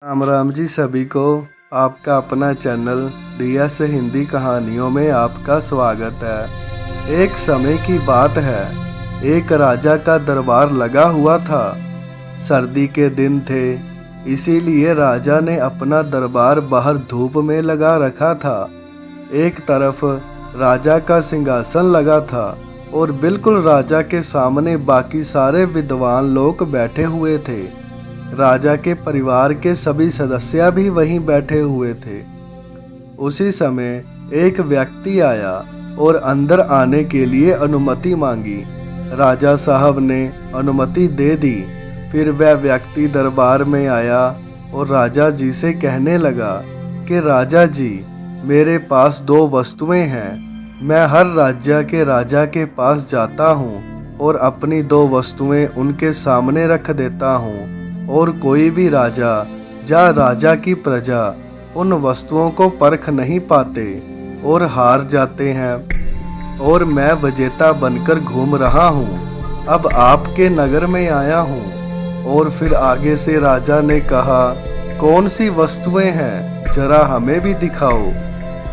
राम राम जी सभी को। आपका अपना चैनल डीएस हिंदी कहानियों में आपका स्वागत है। एक समय की बात है, एक राजा का दरबार लगा हुआ था। सर्दी के दिन थे, इसीलिए राजा ने अपना दरबार बाहर धूप में लगा रखा था। एक तरफ राजा का सिंहासन लगा था और बिल्कुल राजा के सामने बाकी सारे विद्वान लोग बैठे हुए थे। राजा के परिवार के सभी सदस्य भी वहीं बैठे हुए थे। उसी समय एक व्यक्ति आया और अंदर आने के लिए अनुमति मांगी। राजा साहब ने अनुमति दे दी। फिर वह व्यक्ति दरबार में आया और राजा जी से कहने लगा कि राजा जी, मेरे पास दो वस्तुएं हैं। मैं हर राज्य के राजा के पास जाता हूँ और अपनी दो वस्तुएं उनके सामने रख देता हूँ, और कोई भी राजा या राजा की प्रजा उन वस्तुओं को परख नहीं पाते और हार जाते हैं। और मैं विजेता बनकर घूम रहा हूँ, अब आपके नगर में आया हूँ। और फिर आगे से राजा ने कहा, कौन सी वस्तुएं हैं, जरा हमें भी दिखाओ।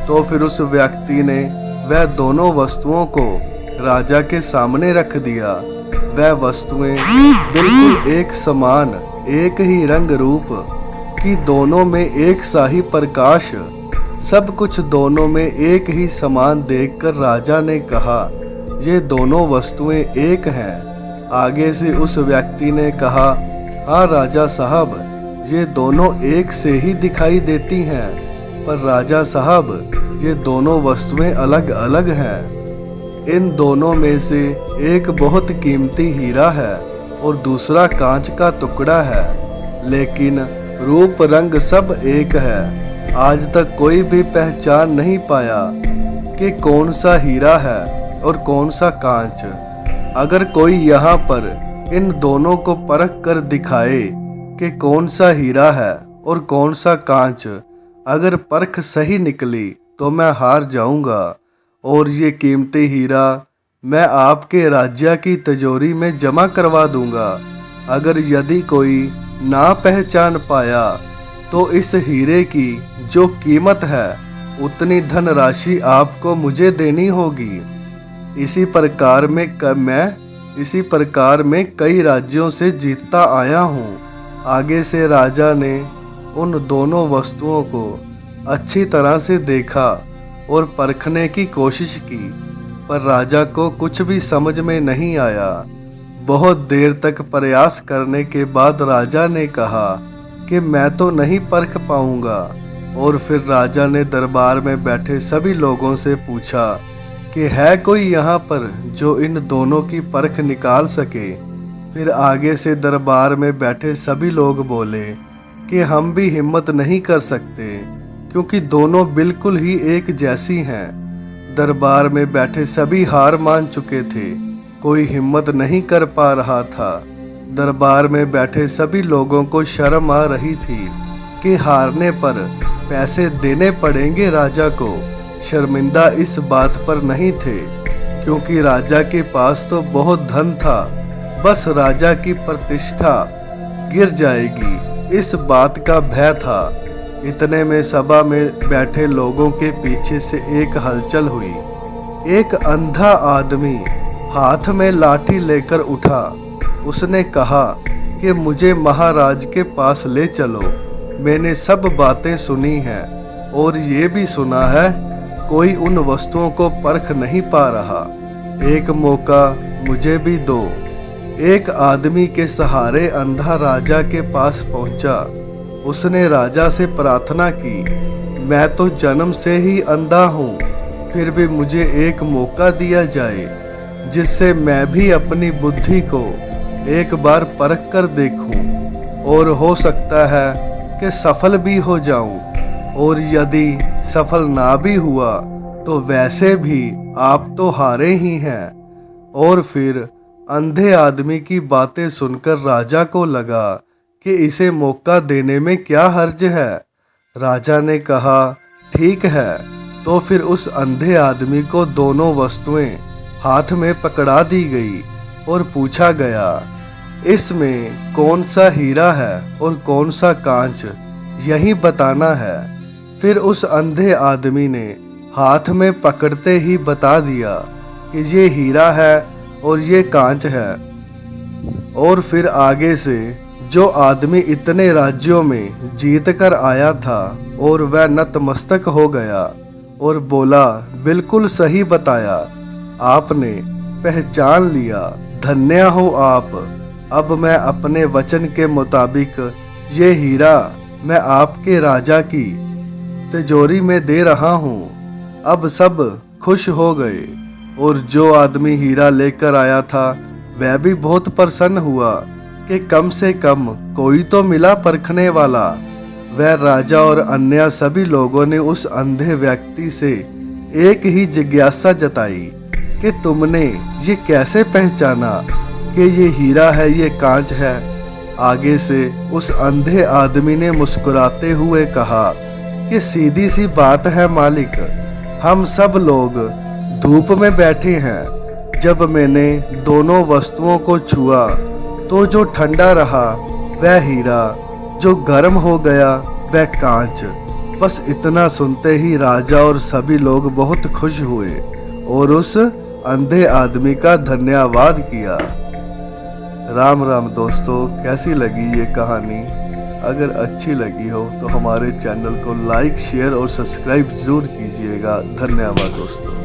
तो फिर उस व्यक्ति ने वह दोनों वस्तुओं को राजा के सामने रख दिया। वह वस्तुएं बिल्कुल एक समान, एक ही रंग रूप की, दोनों में एक सा ही प्रकाश, सब कुछ दोनों में एक ही समान देखकर राजा ने कहा, ये दोनों वस्तुएं एक हैं। आगे से उस व्यक्ति ने कहा, हाँ राजा साहब, ये दोनों एक से ही दिखाई देती हैं, पर राजा साहब, ये दोनों वस्तुएं अलग अलग हैं। इन दोनों में से एक बहुत कीमती हीरा है और दूसरा कांच का टुकड़ा है, लेकिन रूप रंग सब एक है। आज तक कोई भी पहचान नहीं पाया कि कौन सा हीरा है और कौन सा कांच। अगर कोई यहाँ पर इन दोनों को परख कर दिखाए कि कौन सा हीरा है और कौन सा कांच, अगर परख सही निकली तो मैं हार जाऊंगा और ये कीमती हीरा मैं आपके राज्य की तिजोरी में जमा करवा दूंगा। अगर यदि कोई ना पहचान पाया तो इस हीरे की जो कीमत है उतनी धनराशि आपको मुझे देनी होगी। इसी प्रकार में कई राज्यों से जीतता आया हूँ। आगे से राजा ने उन दोनों वस्तुओं को अच्छी तरह से देखा और परखने की कोशिश की, पर राजा को कुछ भी समझ में नहीं आया। बहुत देर तक प्रयास करने के बाद राजा ने कहा कि मैं तो नहीं परख पाऊंगा। और फिर राजा ने दरबार में बैठे सभी लोगों से पूछा कि है कोई यहाँ पर जो इन दोनों की परख निकाल सके। फिर आगे से दरबार में बैठे सभी लोग बोले कि हम भी हिम्मत नहीं कर सकते, क्योंकि दोनों बिल्कुल ही एक जैसी हैं। दरबार में बैठे सभी हार मान चुके थे, कोई हिम्मत नहीं कर पा रहा था। दरबार में बैठे सभी लोगों को शर्म आ रही थी कि हारने पर पैसे देने पड़ेंगे राजा को। शर्मिंदा इस बात पर नहीं थे, क्योंकि राजा के पास तो बहुत धन था, बस राजा की प्रतिष्ठा गिर जाएगी, इस बात का भय था। इतने में सभा में बैठे लोगों के पीछे से एक हलचल हुई। एक अंधा आदमी हाथ में लाठी लेकर उठा। उसने कहा कि मुझे महाराज के पास ले चलो। मैंने सब बातें सुनी हैं और ये भी सुना है कोई उन वस्तुओं को परख नहीं पा रहा। एक मौका मुझे भी दो। एक आदमी के सहारे अंधा राजा के पास पहुंचा। उसने राजा से प्रार्थना की, मैं तो जन्म से ही अंधा हूँ, फिर भी मुझे एक मौका दिया जाए जिससे मैं भी अपनी बुद्धि को एक बार परख कर देखूं, और हो सकता है कि सफल भी हो जाऊं, और यदि सफल ना भी हुआ तो वैसे भी आप तो हारे ही हैं। और फिर अंधे आदमी की बातें सुनकर राजा को लगा कि इसे मौका देने में क्या हर्ज है। राजा ने कहा, ठीक है। तो फिर उस अंधे आदमी को दोनों वस्तुएं हाथ में पकड़ा दी गई और पूछा गया, इसमें कौन सा हीरा है और कौन सा कांच, यही बताना है। फिर उस अंधे आदमी ने हाथ में पकड़ते ही बता दिया कि ये हीरा है और ये कांच है। और फिर आगे से जो आदमी इतने राज्यों में जीत कर आया था और वह नतमस्तक हो गया और बोला, बिल्कुल सही बताया, आपने पहचान लिया, धन्य हो आप। अब मैं अपने वचन के मुताबिक ये हीरा मैं आपके राजा की तिजोरी में दे रहा हूँ। अब सब खुश हो गए और जो आदमी हीरा लेकर आया था वह भी बहुत प्रसन्न हुआ कि कम से कम कोई तो मिला परखने वाला। वह राजा और अन्य सभी लोगों ने उस अंधे व्यक्ति से एक ही जिज्ञासा जताई कि तुमने ये कैसे पहचाना कि ये हीरा है, ये कांच है। आगे से उस अंधे आदमी ने मुस्कुराते हुए कहा कि सीधी सी बात है मालिक, हम सब लोग धूप में बैठे हैं। जब मैंने दोनों वस्तुओं को छुआ तो जो ठंडा रहा वह हीरा, जो गर्म हो गया वह कांच। बस इतना सुनते ही राजा और सभी लोग बहुत खुश हुए और उस अंधे आदमी का धन्यवाद किया। राम राम दोस्तों, कैसी लगी ये कहानी? अगर अच्छी लगी हो तो हमारे चैनल को लाइक, शेयर और सब्सक्राइब जरूर कीजिएगा। धन्यवाद दोस्तों।